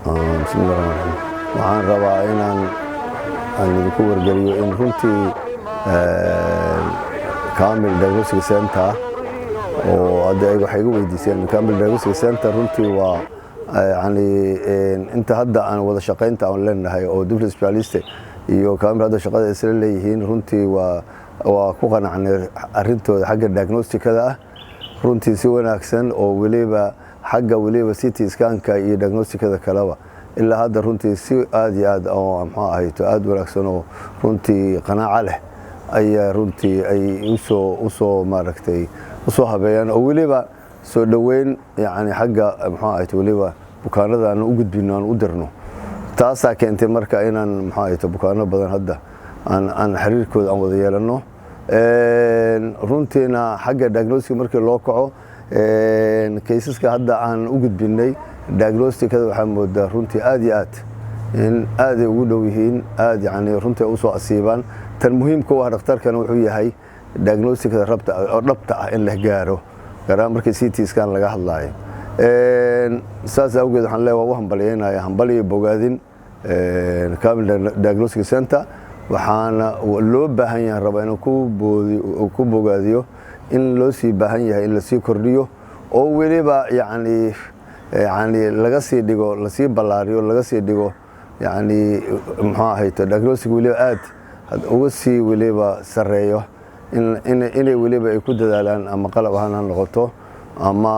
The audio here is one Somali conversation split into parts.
بسم الله الرحمن الرحيم waxaan rabaa inaan idinku wargeliyo in runtii Kamil Diagnostic Center oo hadda waxay igu weydiiseen Kamil Diagnostic Center runtii waa inta hadda aan wada shaqaynta aan leenahay oo dugsiga specialist iyo Kamil hadda shaqada isla leeyihiin runtii waa ku qanacnay arintooda xagga diagnosticada ah runtii si wanaagsan oo waliba xagga CT scan-ka iyo diagnosticada kalaba ilaa hadda runtii si aad iyo aad oo maxaa ahayto aad wanaagsan oo runtii qanaaco leh ayaa runtii ay usoo maaragtay usoo habeeyaan oo waliba soo dhaweyn xagga maxaa ahayto waliba bukaanada aan u gudbino aan u dirno taasa keentay marka inaan maxaa ahayto bukaano badan hadda aan xiriirkooda aan wada yeelano runtiina xagga diagnostic markii loo kaco kaysaska hadda aan u gudbinay diagnosticada waxaa moodaa runtii aad iyo aad in aad ugu dhow yihiin aad runtii u soo asiibaan tan muhiimka u ah dhakhtarkana wuxuu yahay diagnosticada dhabta ah in la gaaro gaar markii CT scan laga hadlaayo saas awgeed waxaan leeyahay waa hambalyeynaya hambaliyo bogaadin Kamil Diagnostic Center waxaana loo baahan yahay rabaa inuu ku bogaadiyo in loo sii baahan yahay in la sii kordhiyo oo waliba laga sii dhigo la sii ballaariyo laga sii dhigo maxaa ahayto diagnostic waliba aad uga sii waliba sareeyo inay waliba ay ku dadaalaan ama qalab ahaan ha noqoto ama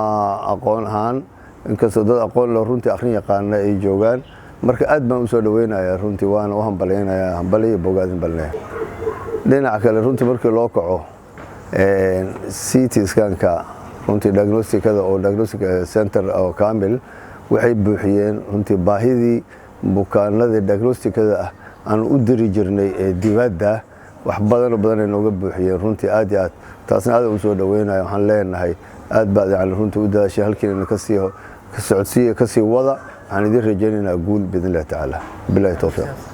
aqoon ahaan inkastoo dad aqoon leh runtii akhrin yaqaana ay joogaan marka aad baan u soo dhaweynayaa runtii waana u hambaleynayaa hambaliyo bogaadin balnaa dhinaca kale runtii markii loo kaco CT scan-ka runtii diagnosticada oo Diagnostic Center oo Kamil waxay buuxiyeen runtii baahidii bukaanada diagnosticada ah aan u diri jirnay ee dibadda wax badan ay nooga buuxiyeen runtii aad iyo aad taasna aad u soo dhaweynayo waxaan leenahay aad baad runtii u daashay halkiina ka socodsiiyo ka sii wada waxaan idin rajaynaynaa guul bidin Allah taala billahi tawfiiq